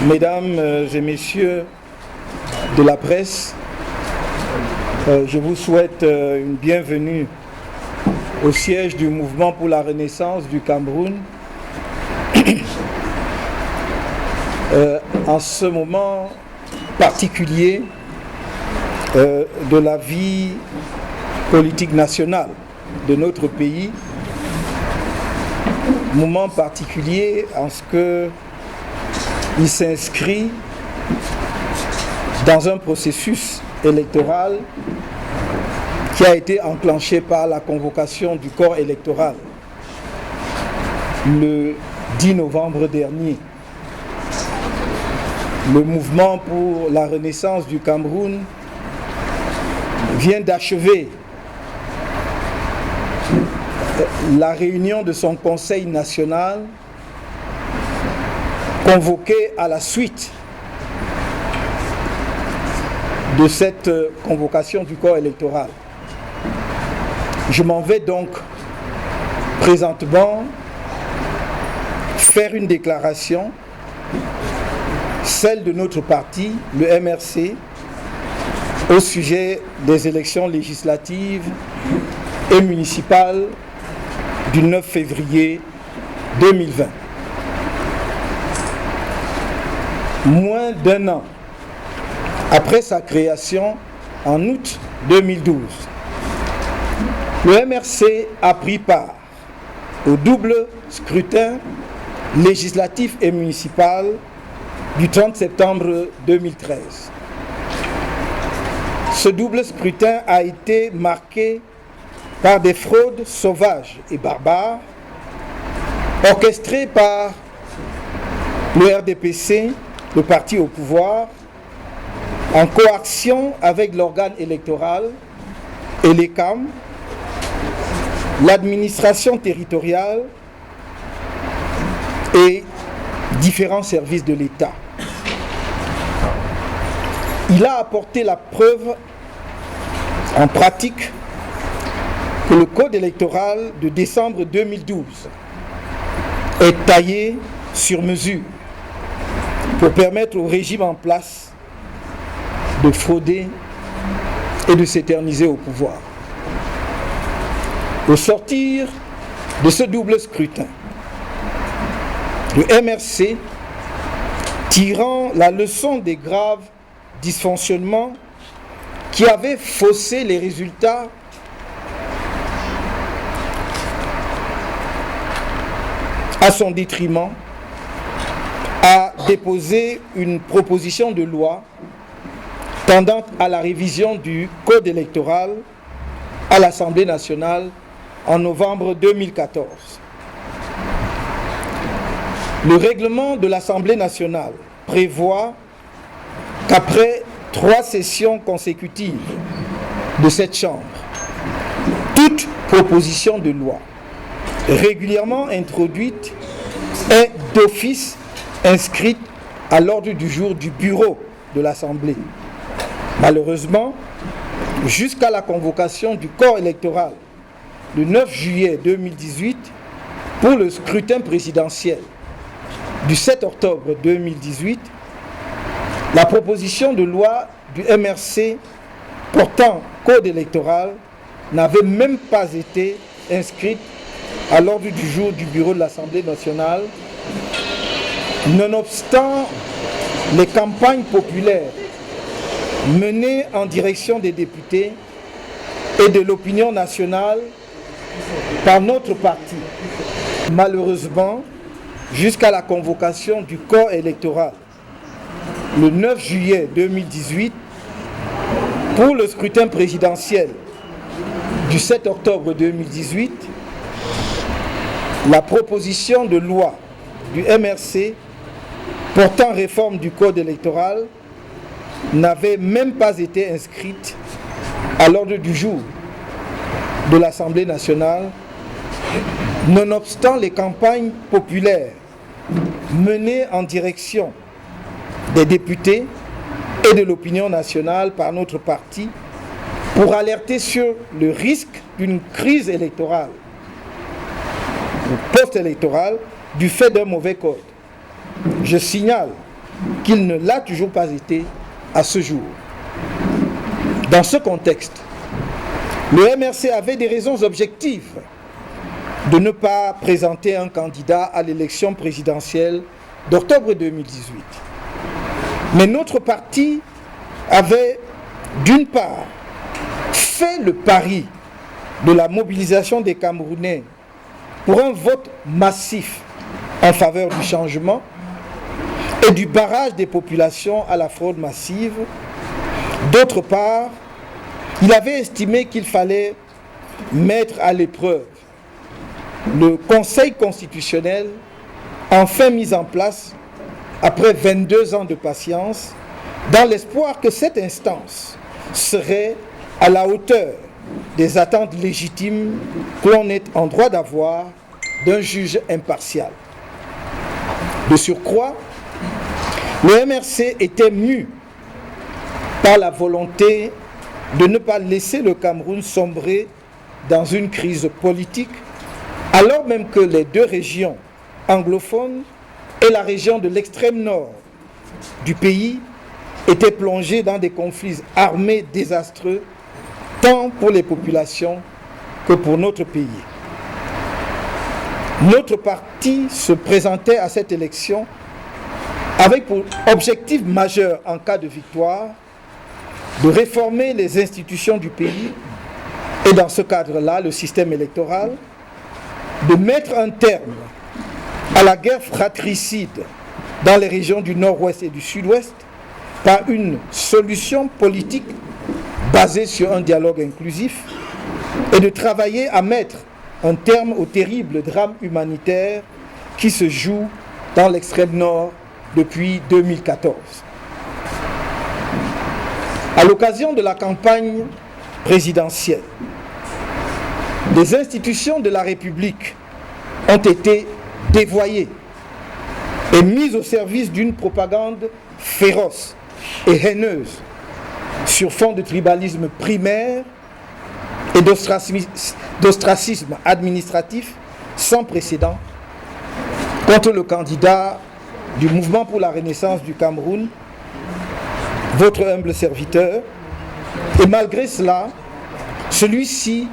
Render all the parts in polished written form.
Mesdames et messieurs de la presse, je vous souhaite une bienvenue au siège du Mouvement pour la Renaissance du Cameroun. En ce moment particulier de la vie politique nationale de notre pays, moment particulier en ce que il s'inscrit dans un processus électoral qui a été enclenché par la convocation du corps électoral le 10 novembre dernier. Le mouvement pour la renaissance du Cameroun vient d'achever la réunion de son conseil national convoqué à la suite de cette convocation du corps électoral. Je m'en vais donc présentement faire une déclaration, celle de notre parti, le MRC, au sujet des élections législatives et municipales du 9 février 2020. Moins d'un an après sa création en août 2012, le MRC a pris part au double scrutin législatif et municipal du 30 septembre 2013. Ce double scrutin a été marqué par des fraudes sauvages et barbares orchestrées par le RDPC, le parti au pouvoir, en coaction avec l'organe électoral et l'ECAM, l'administration territoriale et différents services de l'État. Il a apporté la preuve en pratique que le code électoral de décembre 2012 est taillé sur mesure pour permettre au régime en place de frauder et de s'éterniser au pouvoir. Au sortir de ce double scrutin, le MRC, tirant la leçon des graves dysfonctionnements qui avaient faussé les résultats à son détriment, a déposé une proposition de loi tendant à la révision du code électoral à l'Assemblée nationale en novembre 2014. Le règlement de l'Assemblée nationale prévoit qu'après 3 sessions consécutives de cette Chambre, toute proposition de loi régulièrement introduite est d'office inscrite à l'ordre du jour du bureau de l'Assemblée. Malheureusement, jusqu'à la convocation du corps électoral le 9 juillet 2018 pour le scrutin présidentiel du 7 octobre 2018, la proposition de loi du MRC portant code électoral n'avait même pas été inscrite à l'ordre du jour du bureau de l'Assemblée nationale, nonobstant les campagnes populaires menées en direction des députés et de l'opinion nationale par notre parti. Malheureusement, jusqu'à la convocation du corps électoral le 9 juillet 2018 pour le scrutin présidentiel du 7 octobre 2018, la proposition de loi du MRC portant réforme du code électoral n'avait même pas été inscrite à l'ordre du jour de l'Assemblée nationale, nonobstant les campagnes populaires menées en direction des députés et de l'opinion nationale par notre parti pour alerter sur le risque d'une crise électorale post-électorale du fait d'un mauvais code. Je signale qu'il ne l'a toujours pas été à ce jour. Dans ce contexte, le MRC avait des raisons objectives de ne pas présenter un candidat à l'élection présidentielle d'octobre 2018. Mais notre parti avait, d'une part, fait le pari de la mobilisation des Camerounais pour un vote massif en faveur du changement et du barrage des populations à la fraude massive. D'autre part, il avait estimé qu'il fallait mettre à l'épreuve le Conseil constitutionnel, enfin mis en place après 22 ans de patience, dans l'espoir que cette instance serait à la hauteur des attentes légitimes que l'on est en droit d'avoir d'un juge impartial. De surcroît, le MRC était mu par la volonté de ne pas laisser le Cameroun sombrer dans une crise politique, alors même que les deux régions anglophones et la région de l'extrême nord du pays étaient plongées dans des conflits armés désastreux, tant pour les populations que pour notre pays. Notre parti se présentait à cette élection avec pour objectif majeur en cas de victoire de réformer les institutions du pays et dans ce cadre-là le système électoral, de mettre un terme à la guerre fratricide dans les régions du nord-ouest et du sud-ouest par une solution politique basée sur un dialogue inclusif et de travailler à mettre un terme au terrible drame humanitaire qui se joue dans l'extrême nord depuis 2014. À l'occasion de la campagne présidentielle, les institutions de la République ont été dévoyées et mises au service d'une propagande féroce et haineuse sur fond de tribalisme primaire et d'ostracisme administratif sans précédent contre le candidat du Mouvement pour la Renaissance du Cameroun, votre humble serviteur. Et malgré cela, celui-ci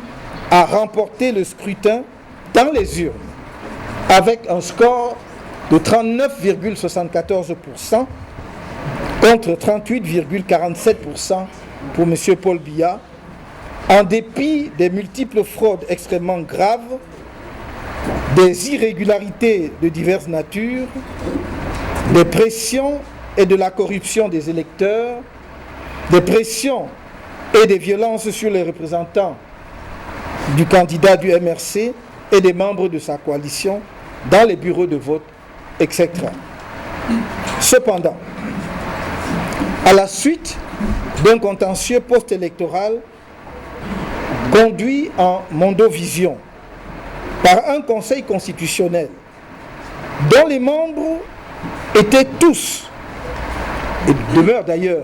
a remporté le scrutin dans les urnes avec un score de 39,74% contre 38,47% pour M. Paul Biya, en dépit des multiples fraudes extrêmement graves, des irrégularités de diverses natures, des pressions et de la corruption des électeurs, des pressions et des violences sur les représentants du candidat du MRC et des membres de sa coalition dans les bureaux de vote, etc. Cependant, à la suite d'un contentieux post-électoral conduit en mondovision par un conseil constitutionnel dont les membres étaient tous, et demeurent d'ailleurs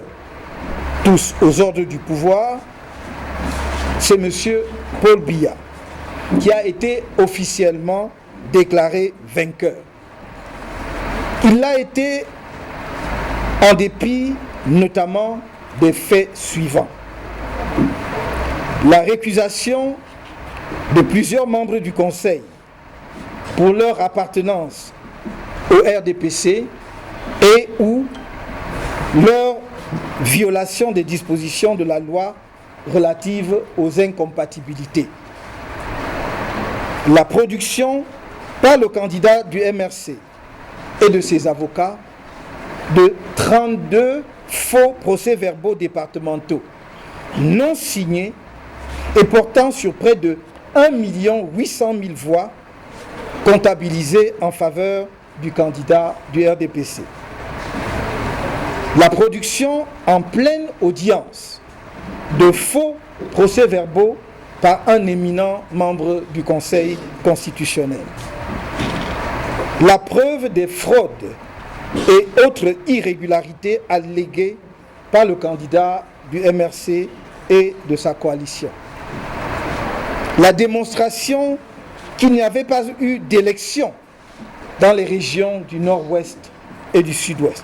tous aux ordres du pouvoir, c'est M. Paul Biya qui a été officiellement déclaré vainqueur. Il l'a été en dépit notamment des faits suivants. La récusation de plusieurs membres du Conseil pour leur appartenance au RDPC et ou leur violation des dispositions de la loi relative aux incompatibilités. La production par le candidat du MRC et de ses avocats de 32 faux procès-verbaux départementaux non signés et portant sur près de 1 800 000 voix comptabilisées en faveur du candidat du RDPC. La production en pleine audience de faux procès-verbaux par un éminent membre du Conseil constitutionnel. La preuve des fraudes et autres irrégularités alléguées par le candidat du MRC et de sa coalition. La démonstration qu'il n'y avait pas eu d'élection dans les régions du nord-ouest et du sud-ouest.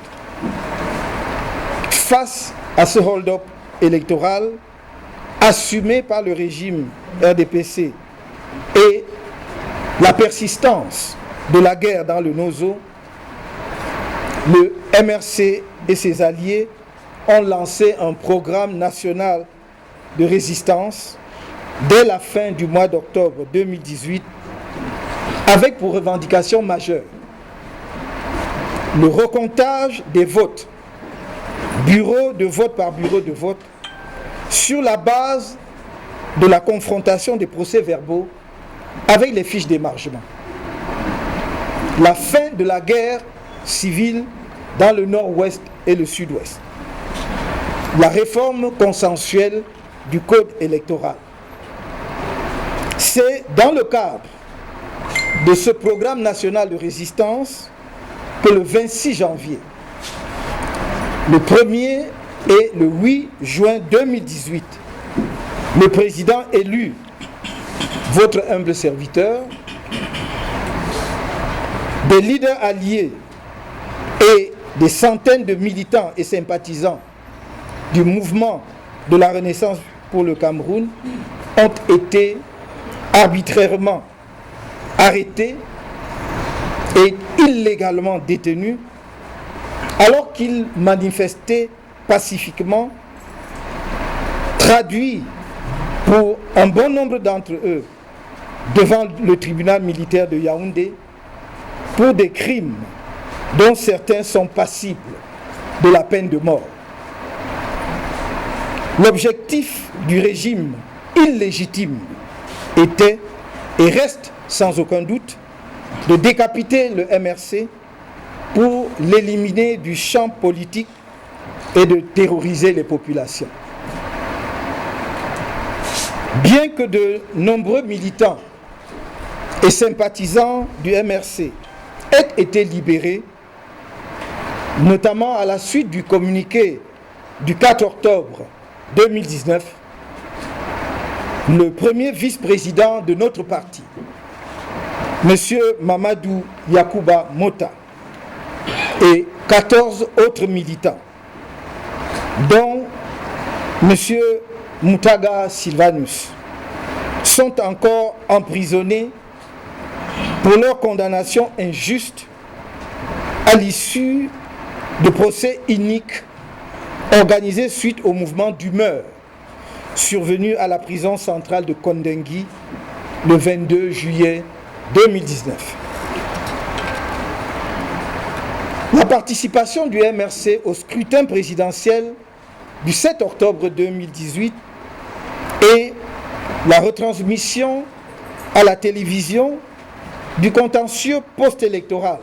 face à ce hold-up électoral assumé par le régime RDPC et la persistance de la guerre dans le Nozo, le MRC et ses alliés ont lancé un programme national de résistance dès la fin du mois d'octobre 2018 avec pour revendication majeure le recomptage des votes, bureau de vote par bureau de vote, sur la base de la confrontation des procès-verbaux avec les fiches d'émargement. La fin de la guerre civile dans le nord-ouest et le sud-ouest. La réforme consensuelle du code électoral. C'est dans le cadre de ce programme national de résistance que le 26 janvier, le 1er et le 8 juin 2018, le président élu, votre humble serviteur, des leaders alliés et des centaines de militants et sympathisants du mouvement de la Renaissance pour le Cameroun ont été arbitrairement arrêtés et illégalement détenus alors qu'ils manifestaient pacifiquement, traduits pour un bon nombre d'entre eux devant le tribunal militaire de Yaoundé pour des crimes dont certains sont passibles de la peine de mort. L'objectif du régime illégitime était et reste sans aucun doute de décapiter le MRC pour l'éliminer du champ politique et de terroriser les populations. Bien que de nombreux militants et sympathisants du MRC aient été libérés, notamment à la suite du communiqué du 4 octobre 2019, le premier vice-président de notre parti, M. Mamadou Yakuba Mota, et 14 autres militants, dont M. Moutaga Sylvanus, sont encore emprisonnés pour leur condamnation injuste à l'issue de procès iniques organisés suite au mouvement d'humeur survenu à la prison centrale de Kondengui le 22 juillet 2019. La participation du MRC au scrutin présidentiel du 7 octobre 2018 et la retransmission à la télévision du contentieux post-électoral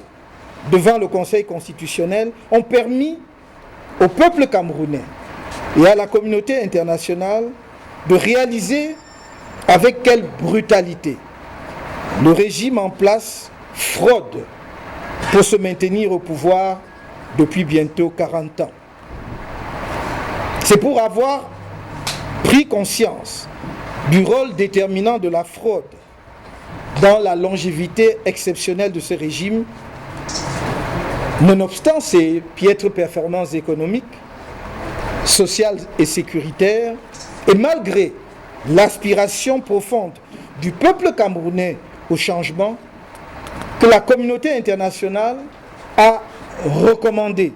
devant le Conseil constitutionnel ont permis au peuple camerounais et à la communauté internationale de réaliser avec quelle brutalité le régime en place fraude pour se maintenir au pouvoir depuis bientôt 40 ans. C'est pour avoir pris conscience du rôle déterminant de la fraude dans la longévité exceptionnelle de ce régime, nonobstant ses piètres performances économiques, sociales et sécuritaires, et malgré l'aspiration profonde du peuple camerounais au changement, que la communauté internationale a recommandé,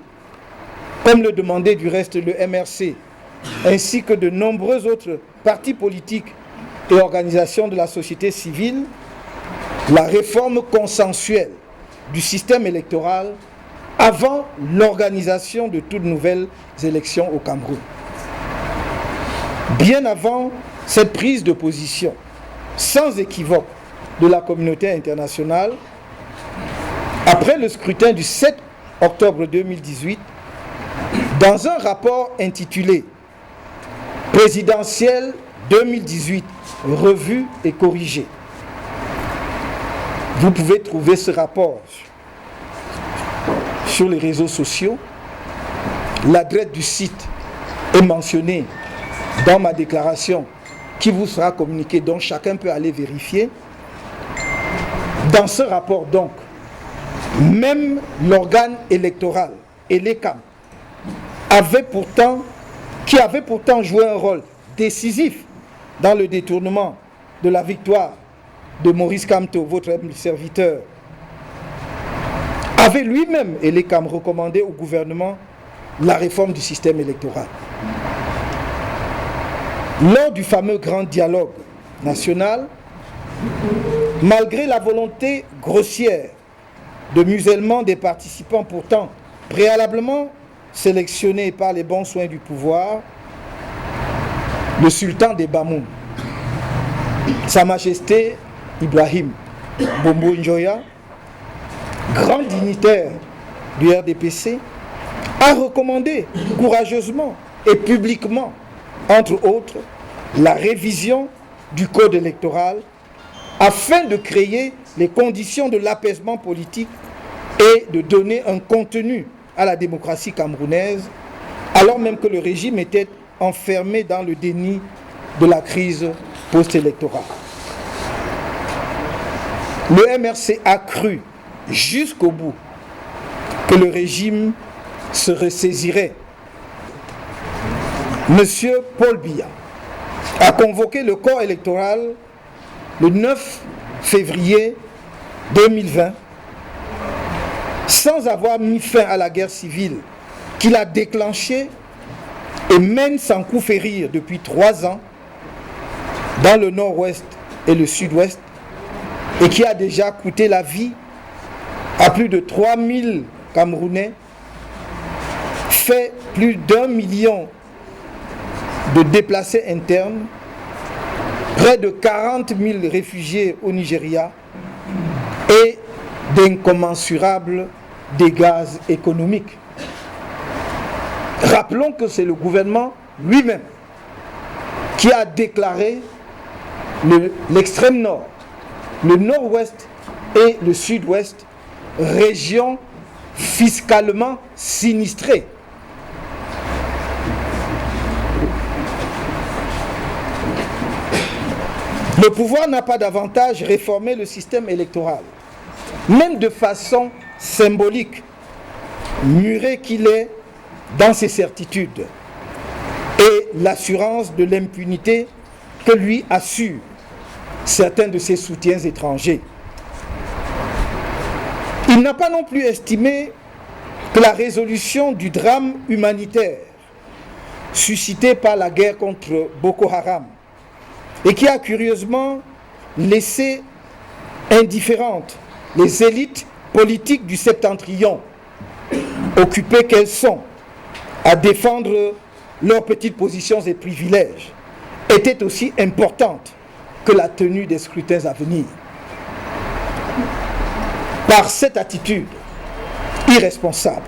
comme le demandait du reste le MRC, ainsi que de nombreux autres partis politiques et organisations de la société civile, la réforme consensuelle du système électoral avant l'organisation de toutes nouvelles élections au Cameroun. Bien avant cette prise de position, sans équivoque, de la communauté internationale, après le scrutin du 7 octobre 2018, dans un rapport intitulé « Présidentiel 2018, revu et corrigé », vous pouvez trouver ce rapport sur les réseaux sociaux. L'adresse du site est mentionnée dans ma déclaration qui vous sera communiquée, donc chacun peut aller vérifier. Dans ce rapport donc, même l'organe électoral et l'ECAM qui avait pourtant joué un rôle décisif dans le détournement de la victoire de Maurice Kamto, votre serviteur, avait lui-même et comme recommandé au gouvernement la réforme du système électoral. Lors du fameux grand dialogue national, malgré la volonté grossière de musellement des participants pourtant préalablement sélectionnés par les bons soins du pouvoir, le sultan des Bamoun, Sa Majesté Ibrahim Bombo Njoya, grand dignitaire du RDPC, a recommandé courageusement et publiquement, entre autres, la révision du code électoral afin de créer les conditions de l'apaisement politique et de donner un contenu à la démocratie camerounaise, alors même que le régime était enfermé dans le déni de la crise post-électorale. Le MRC a cru jusqu'au bout que le régime se ressaisirait. Monsieur Paul Biya a convoqué le corps électoral le 9 février 2020 sans avoir mis fin à la guerre civile qu'il a déclenchée et mène sans coup férir depuis 3 ans dans le nord-ouest et le sud-ouest et qui a déjà coûté la vie à plus de 3000 Camerounais, fait plus d'1 million de déplacés internes, près de 40 000 réfugiés au Nigeria et d'incommensurables dégâts économiques. Rappelons que c'est le gouvernement lui-même qui a déclaré l'extrême nord, le nord-ouest et le sud-ouest régions fiscalement sinistrées. Le pouvoir n'a pas davantage réformé le système électoral, même de façon symbolique, muré qu'il est dans ses certitudes et l'assurance de l'impunité que lui assurent certains de ses soutiens étrangers. Il n'a pas non plus estimé que la résolution du drame humanitaire suscité par la guerre contre Boko Haram et qui a curieusement laissé indifférentes les élites politiques du septentrion, occupées qu'elles sont à défendre leurs petites positions et privilèges, était aussi importante que la tenue des scrutins à venir. Par cette attitude irresponsable,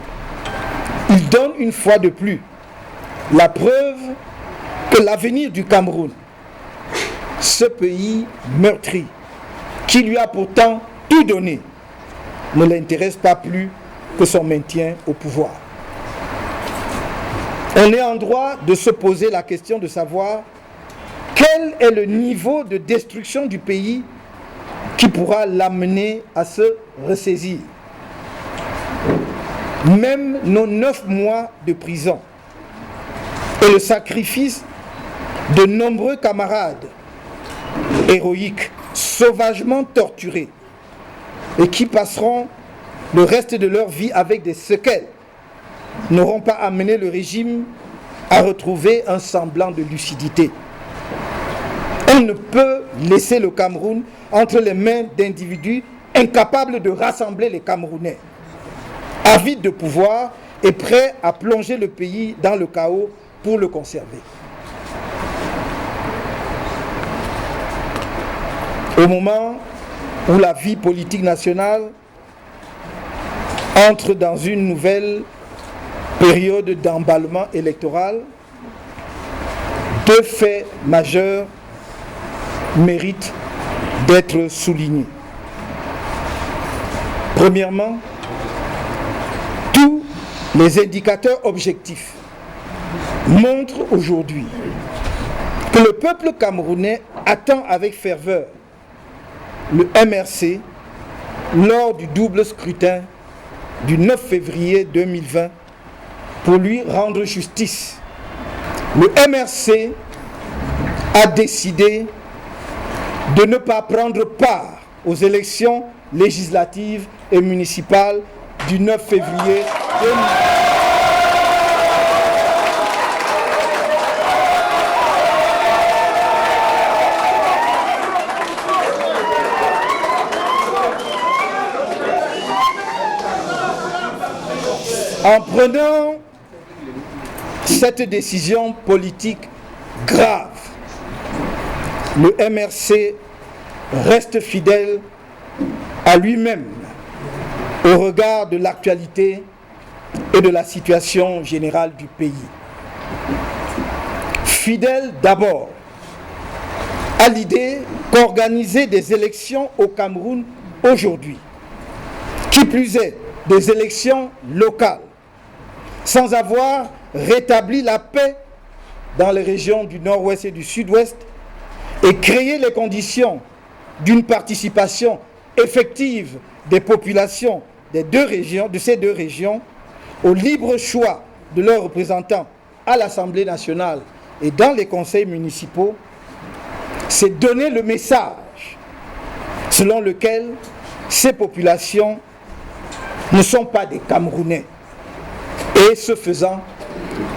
il donne une fois de plus la preuve que l'avenir du Cameroun, ce pays meurtri, qui lui a pourtant tout donné, ne l'intéresse pas plus que son maintien au pouvoir. On est en droit de se poser la question de savoir quel est le niveau de destruction du pays qui pourra l'amener à se ressaisir. Même nos 9 mois de prison et le sacrifice de nombreux camarades héroïques, sauvagement torturés et qui passeront le reste de leur vie avec des séquelles, n'auront pas amené le régime à retrouver un semblant de lucidité. On ne peut laisser le Cameroun entre les mains d'individus incapables de rassembler les Camerounais, avides de pouvoir et prêts à plonger le pays dans le chaos pour le conserver. Au moment où la vie politique nationale entre dans une nouvelle période d'emballement électoral, 2 faits majeurs méritent d'être soulignés. Premièrement, tous les indicateurs objectifs montrent aujourd'hui que le peuple camerounais attend avec ferveur le MRC lors du double scrutin du 9 février 2020 pour lui rendre justice. Le MRC a décidé de ne pas prendre part aux élections législatives et municipales du 9 février 2020. En prenant cette décision politique grave, le MRC reste fidèle à lui-même au regard de l'actualité et de la situation générale du pays. Fidèle d'abord à l'idée qu'organiser des élections au Cameroun aujourd'hui, qui plus est des élections locales, sans avoir rétabli la paix dans les régions du nord-ouest et du sud-ouest et créer les conditions d'une participation effective des populations de ces deux régions au libre choix de leurs représentants à l'Assemblée nationale et dans les conseils municipaux, c'est donner le message selon lequel ces populations ne sont pas des Camerounais et, ce faisant,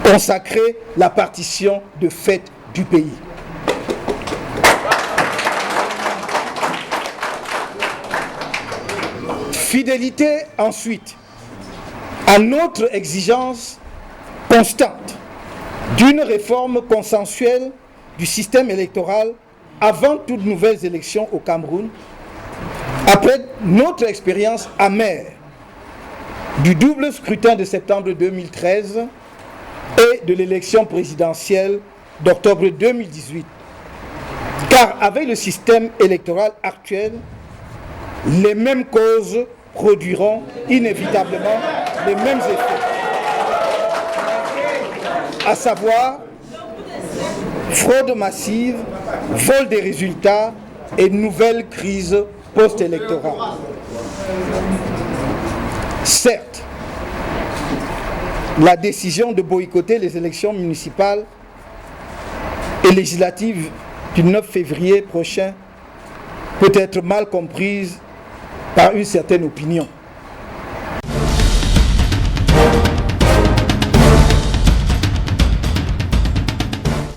consacrer la partition de fait du pays. Fidélité ensuite à notre exigence constante d'une réforme consensuelle du système électoral avant toute nouvelle élection au Cameroun, après notre expérience amère du double scrutin de septembre 2013 et de l'élection présidentielle d'octobre 2018. Car avec le système électoral actuel, les mêmes causes produiront inévitablement les mêmes effets, à savoir fraude massive, vol des résultats et nouvelle crise post-électorale. Certes, la décision de boycotter les élections municipales et législatives du 9 février prochain peut être mal comprise par une certaine opinion.